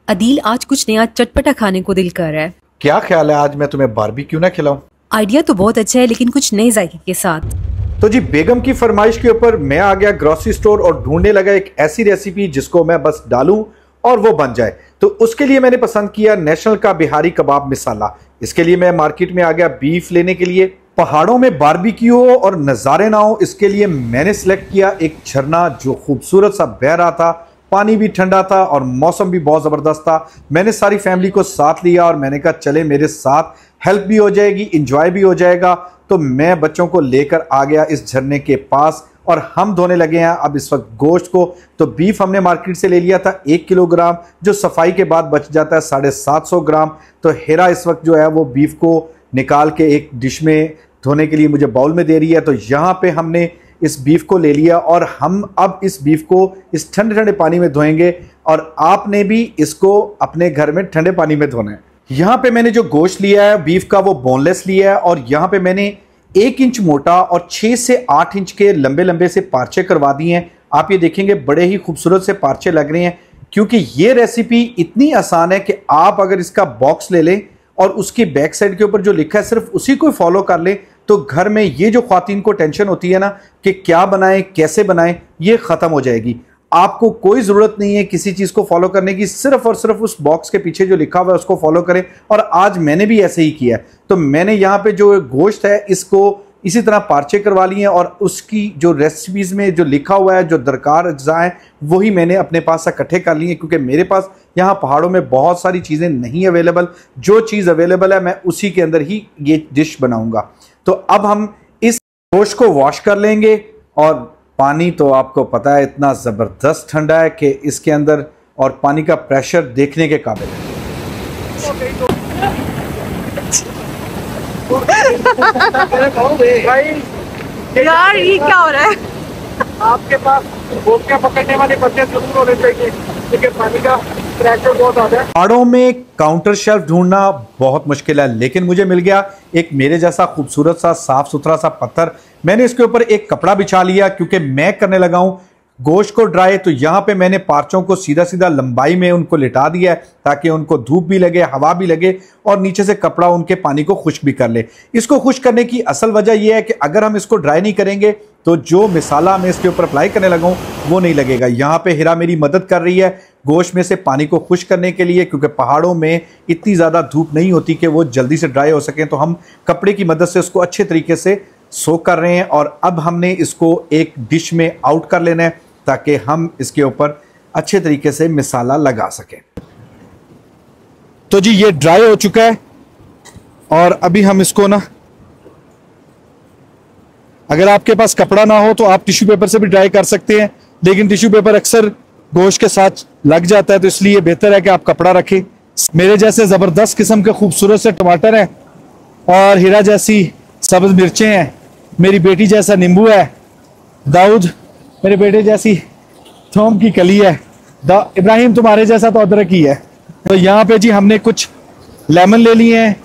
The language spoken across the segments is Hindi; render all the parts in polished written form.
अदील, आज कुछ नया चटपटा खाने को दिल कर रहा है। क्या ख्याल है आज मैं तुम्हें बारबेक्यू ना खिलाऊं? आइडिया तो बहुत अच्छा है, लेकिन कुछ नए जायके के साथ। तो जी बेगम की फरमाइश के ऊपर मैं आ गया ग्रोसरी स्टोर और ढूंढने लगा एक ऐसी रेसिपी जिसको मैं बस डालूं और वो बन जाए। तो उसके लिए मैंने पसंद किया नेशनल का बिहारी कबाब मसाला। इसके लिए मैं मार्केट में आ गया बीफ लेने के लिए। पहाड़ों में बारबेक्यू हो और नज़ारे ना हो, इसके लिए मैंने सिलेक्ट किया एक झरना जो खूबसूरत सा बह रहा था, पानी भी ठंडा था और मौसम भी बहुत ज़बरदस्त था। मैंने सारी फैमिली को साथ लिया और मैंने कहा चले मेरे साथ, हेल्प भी हो जाएगी, इंजॉय भी हो जाएगा। तो मैं बच्चों को लेकर आ गया इस झरने के पास और हम धोने लगे हैं अब इस वक्त गोश्त को। तो बीफ हमने मार्केट से ले लिया था 1 किलोग्राम, जो सफाई के बाद बच जाता है 750 ग्राम। तो हेरा इस वक्त जो है वो बीफ को निकाल के एक डिश में धोने के लिए मुझे बाउल में दे रही है। तो यहाँ पे हमने इस बीफ को ले लिया और हम अब इस बीफ को इस ठंडे ठंडे पानी में धोएंगे और आपने भी इसको अपने घर में ठंडे पानी में धोना है। यहाँ पे मैंने जो गोश्त लिया है बीफ का वो बोनलेस लिया है और यहाँ पे मैंने 1 इंच मोटा और 6 से 8 इंच के लंबे लंबे से पार्चे करवा दिए हैं। आप ये देखेंगे बड़े ही खूबसूरत से पार्चे लग रहे हैं, क्योंकि ये रेसिपी इतनी आसान है कि आप अगर इसका बॉक्स ले लें और उसकी बैक साइड के ऊपर जो लिखा है सिर्फ उसी को फॉलो कर लें, तो घर में ये जो ख्वातीन को टेंशन होती है ना कि क्या बनाएं कैसे बनाएं, ये ख़त्म हो जाएगी। आपको कोई ज़रूरत नहीं है किसी चीज़ को फॉलो करने की, सिर्फ और सिर्फ उस बॉक्स के पीछे जो लिखा हुआ है उसको फॉलो करें। और आज मैंने भी ऐसे ही किया है। तो मैंने यहाँ पे जो गोश्त है इसको इसी तरह पार्चे करवा लिए हैं और उसकी जो रेसिपीज़ में जो लिखा हुआ है, जो दरकार अज्जा हैं, वही मैंने अपने पास से इकट्ठे कर लिए, क्योंकि मेरे पास यहाँ पहाड़ों में बहुत सारी चीज़ें नहीं अवेलेबल। जो चीज़ अवेलेबल है मैं उसी के अंदर ही ये डिश बनाऊँगा। तो अब हम इस गोश्त को वॉश कर लेंगे और पानी तो आपको पता है इतना ज़बरदस्त ठंडा है कि इसके अंदर, और पानी का प्रेशर देखने के काबिल है। यार ये क्या हो रहा है? आपके पास गोश्त पकड़ने वाले बच्चे जरूर होने चाहिए, क्योंकि पानी का प्रेशर बहुत ज्यादा है। पहाड़ों में काउंटर शेल्फ ढूंढना बहुत मुश्किल है, लेकिन मुझे मिल गया एक मेरे जैसा खूबसूरत सा साफ सुथरा सा पत्थर। मैंने इसके ऊपर एक कपड़ा बिछा लिया क्योंकि मैं करने लगा हूं गोश्त को ड्राई। तो यहाँ पे मैंने पार्चों को सीधा सीधा लंबाई में उनको लिटा दिया है ताकि उनको धूप भी लगे, हवा भी लगे और नीचे से कपड़ा उनके पानी को खुश्क भी कर ले। इसको खुश्क करने की असल वजह यह है कि अगर हम इसको ड्राई नहीं करेंगे तो जो मसाला मैं इसके ऊपर अप्लाई करने लगा हूँ वो नहीं लगेगा। यहाँ पे हिरा मेरी मदद कर रही है गोश्त में से पानी को खुश्क करने के लिए, क्योंकि पहाड़ों में इतनी ज़्यादा धूप नहीं होती कि वो जल्दी से ड्राई हो सकें। तो हम कपड़े की मदद से उसको अच्छे तरीके से सोक कर रहे हैं और अब हमने इसको एक डिश में आउट कर लेना है ताकि हम इसके ऊपर अच्छे तरीके से मसाला लगा सकें। तो जी ये ड्राई हो चुका है और अभी हम इसको ना, अगर आपके पास कपड़ा ना हो तो आप टिश्यू पेपर से भी ड्राई कर सकते हैं, लेकिन टिश्यू पेपर अक्सर गोश्त के साथ लग जाता है, तो इसलिए बेहतर है कि आप कपड़ा रखें। मेरे जैसे ज़बरदस्त किस्म के खूबसूरत से टमाटर हैं और हीरा जैसी सब्ज़ मिर्चें हैं, मेरी बेटी जैसा नींबू है, दाऊद मेरे बेटे जैसी थोम की कली है, इब्राहिम तुम्हारे जैसा तो अदरक ही है। तो यहाँ पे जी हमने कुछ लेमन ले लिए हैं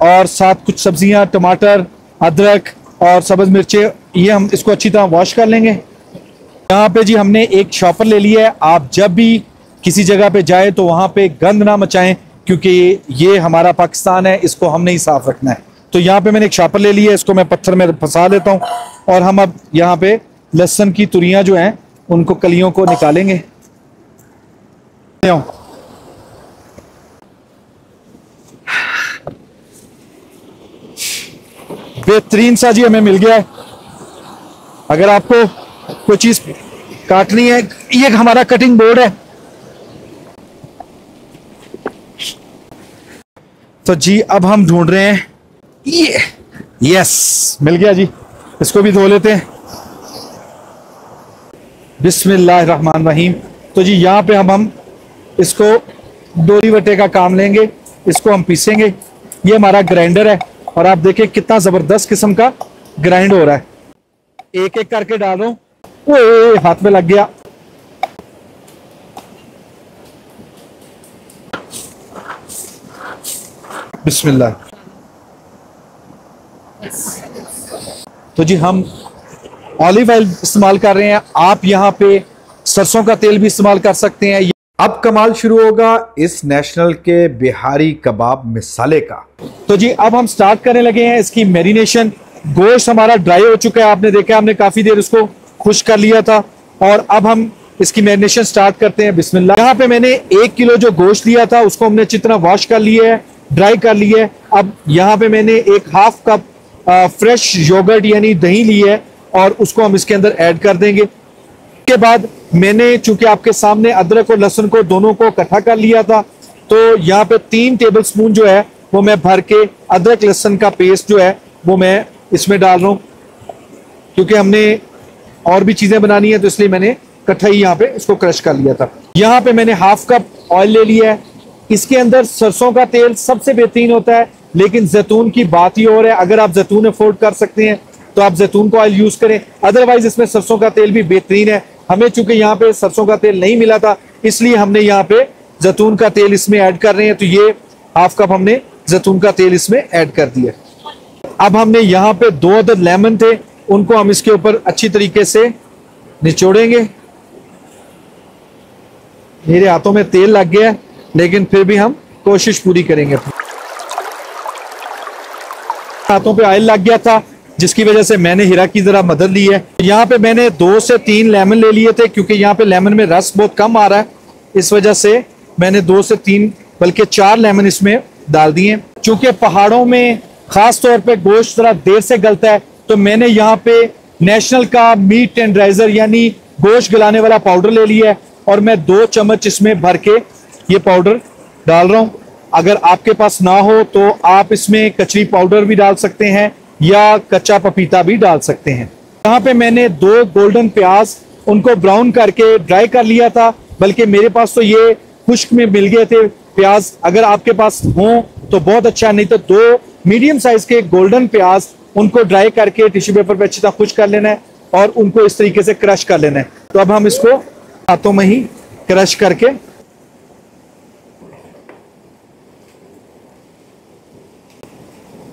और साथ कुछ सब्जियाँ, टमाटर, अदरक और सब्ज़ मिर्चें, ये हम इसको अच्छी तरह वॉश कर लेंगे। यहाँ पे जी हमने एक शॉपर ले लिया है। आप जब भी किसी जगह पे जाए तो वहाँ पे गंद ना मचाएं, क्योंकि ये हमारा पाकिस्तान है, इसको हमने ही साफ रखना है। तो यहाँ पे मैंने एक शॉपर ले लिया है, इसको मैं पत्थर में फंसा लेता हूँ और हम अब यहाँ पे लहसुन की तुरियां जो हैं उनको कलियों को निकालेंगे। बेहतरीन सा जी हमें मिल गया है। अगर आपको कोई चीज काटनी है, ये हमारा कटिंग बोर्ड है। तो जी अब हम ढूंढ रहे हैं ये, यस मिल गया जी, इसको भी धो लेते हैं। बिस्मिल्लाहिर्रहमानिर्रहीम। तो जी यहाँ पे हम इसको डोरी वटे का काम लेंगे, इसको हम पीसेंगे। ये हमारा ग्राइंडर है और आप देखें कितना ज़बरदस्त किस्म का ग्राइंड हो रहा है। एक एक करके डाल रहा हूँ, ओए हाथ में लग गया। बिस्मिल्लाह। तो जी हम ऑलिव ऑयल इस्तेमाल कर रहे हैं, आप यहाँ पे सरसों का तेल भी इस्तेमाल कर सकते हैं। अब कमाल शुरू होगा इस नेशनल के बिहारी कबाब मिसाले का। तो जी अब हम स्टार्ट करने लगे हैं इसकी मैरिनेशन। गोश्त हमारा ड्राई हो चुका है, आपने देखा, हमने काफी देर उसको खुश्क कर लिया था और अब हम इसकी मैरिनेशन स्टार्ट करते हैं। बिस्मिल्लाह। यहाँ पे मैंने 1 किलो जो गोश्त लिया था उसको हमने अच्छी तरह वॉश कर लिया है, ड्राई कर लिया है। अब यहाँ पे मैंने एक हाफ कप फ्रेश योगर्ट यानी दही ली है और उसको हम इसके अंदर ऐड कर देंगे। उसके बाद मैंने चूंकि आपके सामने अदरक और लहसुन को दोनों को इकट्ठा कर लिया था, तो यहाँ पे 3 टेबलस्पून जो है वो मैं भर के अदरक लहसुन का पेस्ट जो है वो मैं इसमें डाल रहा हूँ, क्योंकि हमने और भी चीजें बनानी है तो इसलिए मैंने इकट्ठा ही यहाँ पे इसको क्रश कर लिया था। यहाँ पे मैंने हाफ कप ऑयल ले लिया है। इसके अंदर सरसों का तेल सबसे बेहतरीन होता है, लेकिन जैतून की बात ही और है। अगर आप जैतून अफोर्ड कर सकते हैं तो आप जैतून का ऑयल यूज करें, अदरवाइज इसमें सरसों का तेल भी बेहतरीन है। हमें चूंकि यहाँ पे सरसों का तेल नहीं मिला था इसलिए हमने यहाँ पे जैतून का तेल इसमें ऐड कर रहे हैं। तो ये हाफ कप हमने जैतून का तेल इसमें ऐड कर दिया। अब हमने यहाँ पे 2 अदद लेमन थे, उनको हम इसके ऊपर अच्छी तरीके से निचोड़ेंगे। मेरे हाथों में तेल लग गया है, लेकिन फिर भी हम कोशिश पूरी करेंगे। हाथों पे ऑयल लग गया था, जिसकी वजह से मैंने हीरा की जरा मदद ली है। यहाँ पे मैंने 2 से 3 लेमन ले लिए थे, क्योंकि यहाँ पे लेमन में रस बहुत कम आ रहा है, इस वजह से मैंने 2 से 3 बल्कि 4 लेमन इसमें डाल दिए। चूंकि पहाड़ों में खास तौर पे गोश्त जरा देर से गलता है, तो मैंने यहाँ पे नेशनल का मीट टेंडराइजर यानी गोश्त गलाने वाला पाउडर ले लिया है और मैं 2 चम्मच इसमें भर के ये पाउडर डाल रहा हूं। अगर आपके पास ना हो तो आप इसमें कचरी पाउडर भी डाल सकते हैं या कच्चा पपीता भी डाल सकते हैं। यहाँ पे मैंने 2 गोल्डन प्याज उनको ब्राउन करके ड्राई कर लिया था, बल्कि मेरे पास तो ये खुश्क में मिल गए थे प्याज। अगर आपके पास हो तो बहुत अच्छा, नहीं तो 2 मीडियम साइज के गोल्डन प्याज उनको ड्राई करके टिश्यू पेपर पे अच्छी तरह खुश्क कर लेना है और उनको इस तरीके से क्रश कर लेना है। तो अब हम इसको हाथों में ही क्रश करके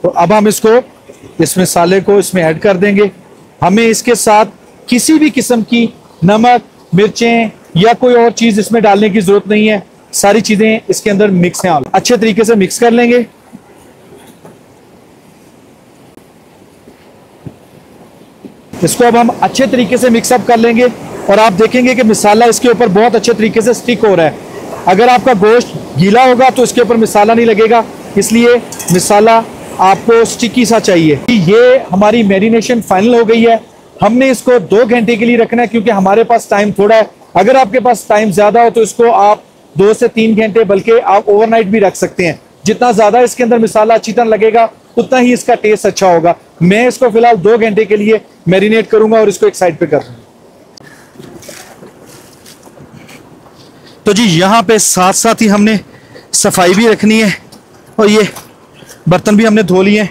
तो अब हम इसको इस मसाले को इसमें ऐड कर देंगे। हमें इसके साथ किसी भी किस्म की नमक, मिर्चें या कोई और चीज इसमें डालने की जरूरत नहीं है, सारी चीजें इसके अंदर मिक्स हैं। अच्छे तरीके से मिक्स कर लेंगे। इसको अब हम अच्छे तरीके से मिक्सअप कर लेंगे और आप देखेंगे कि मसाला इसके ऊपर बहुत अच्छे तरीके से स्टिक हो रहा है। अगर आपका गोश्त गीला होगा तो इसके ऊपर मसाला नहीं लगेगा, इसलिए मसाला आपको स्टिकी सा चाहिए। ये हमारी मैरिनेशन फाइनल हो गई है। हमने इसको 2 घंटे के लिए रखना है, क्योंकि हमारे पास टाइम थोड़ा है। अगर आपके पास टाइम ज्यादा हो तो इसको आप 2 से 3 घंटे, बल्कि आप ओवरनाइट भी रख सकते हैं। जितना ज्यादा इसके अंदर मसाला अच्छी तरह लगेगा उतना ही इसका टेस्ट अच्छा होगा। मैं इसको फिलहाल 2 घंटे के लिए मैरिनेट करूंगा और इसको एक साइड पे कर दूंगा। तो जी यहाँ पे साथ साथ ही हमने सफाई भी रखनी है और ये बर्तन भी हमने धो लिए।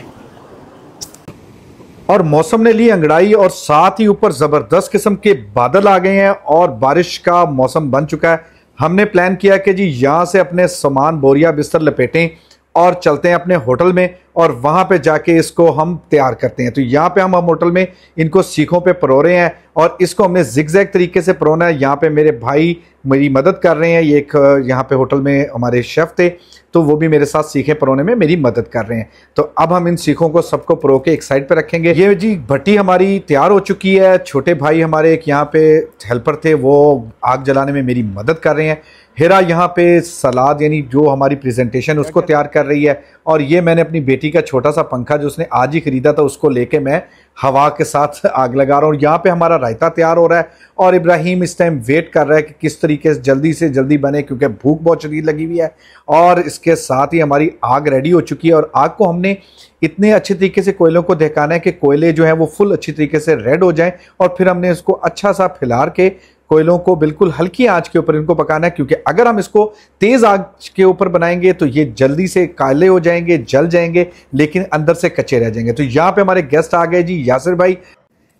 और मौसम ने ली अंगड़ाई और साथ ही ऊपर जबरदस्त किस्म के बादल आ गए हैं और बारिश का मौसम बन चुका है। हमने प्लान किया कि जी यहाँ से अपने सामान बोरिया बिस्तर लपेटें और चलते हैं अपने होटल में और वहाँ पे जाके इसको हम तैयार करते हैं। तो यहाँ पे हम होटल में इनको सीखों पे परो रहे हैं और इसको हमने जिगजैग तरीके से परोना है। यहाँ पे मेरे भाई मेरी मदद कर रहे हैं। ये एक यहाँ पे होटल में हमारे शेफ़ थे, तो वो भी मेरे साथ सीखे परोने में मेरी मदद कर रहे हैं। तो अब हम इन सीखों को सबको परो के एक साइड पे रखेंगे। ये जी भट्टी हमारी तैयार हो चुकी है। छोटे भाई हमारे एक यहाँ पे हेल्पर थे, वो आग जलाने में मेरी मदद कर रहे हैं। हिरा यहाँ पे सलाद यानी जो हमारी प्रेजेंटेशन उसको तैयार कर रही है। और ये मैंने अपनी बेटी का छोटा सा पंखा जो उसने आज ही खरीदा था उसको लेके मैं हवा के साथ आग लगा रहा हूँ। यहाँ पे हमारा रायता तैयार हो रहा है और इब्राहिम इस टाइम वेट कर रहा है कि किस तरीके से जल्दी बने, क्योंकि भूख बहुत शदीद लगी हुई है। और इसके साथ ही हमारी आग रेडी हो चुकी है और आग को हमने इतने अच्छे तरीके से कोयलों को दहकाना है कि कोयले जो हैं वो फुल अच्छी तरीके से रेड हो जाएं और फिर हमने इसको अच्छा सा फैलार के कोयलों को बिल्कुल हल्की आंच के ऊपर इनको पकाना है, क्योंकि अगर हम इसको तेज आंच के ऊपर बनाएंगे तो ये जल्दी से काले हो जाएंगे, जल जाएंगे, लेकिन अंदर से कच्चे रह जाएंगे। तो यहाँ पे हमारे गेस्ट आ गए जी, यासिर भाई।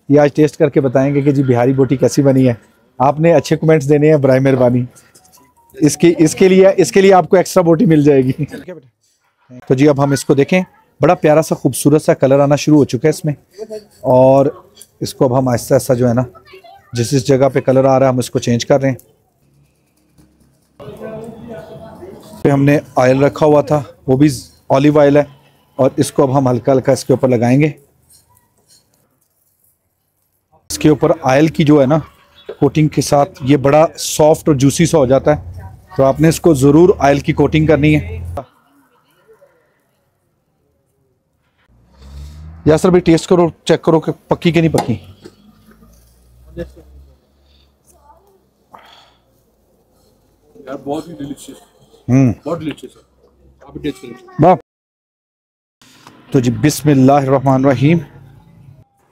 ये आज टेस्ट करके बताएंगे कि जी बिहारी बोटी कैसी बनी है। आपने अच्छे कमेंट्स देने हैं, बराए मेहरबानी। इसके लिए आपको एक्स्ट्रा बोटी मिल जाएगी। तो जी अब हम इसको देखें, बड़ा प्यारा सा खूबसूरत सा कलर आना शुरू हो चुका है इसमें। और इसको अब हम आहिस्ता आहिस्ता जो है ना, जिस जगह पे कलर आ रहा है हम इसको चेंज कर रहे हैं। पे हमने ऑयल रखा हुआ था, वो भी ऑलिव ऑयल है, और इसको अब हम हल्का हल्का इसके ऊपर लगाएंगे। इसके ऊपर ऑयल की जो है ना कोटिंग के साथ ये बड़ा सॉफ्ट और जूसी सा हो जाता है, तो आपने इसको ज़रूर ऑयल की कोटिंग करनी है। यासर भाई टेस्ट करो, चेक करो कि पक्की कि नहीं पक्की। यार बहुत ही डिलीशियस, बहुत डिलीशियस है, आप भी टेस्ट करें। वाह। तो जी बिस्मिल्लाहिर्रहमानिर्रहीम।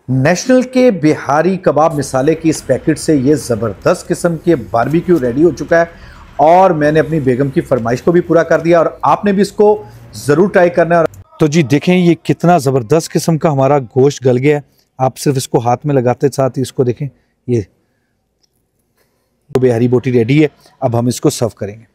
नेशनल के बिहारी कबाब मिसाले की इस पैकेट से ये ज़बरदस्त किस्म के बारबेक्यू रेडी हो चुका है, और मैंने अपनी बेगम की फरमाइश को भी पूरा कर दिया, और आपने भी इसको ज़रूर ट्राई करना है। तो जी देखें ये कितना ज़बरदस्त किस्म का हमारा गोश्त गल गया है। आप सिर्फ इसको हाथ में लगाते साथ ही इसको देखें, ये बिहारी बोटी रेडी है। अब हम इसको सर्व करेंगे।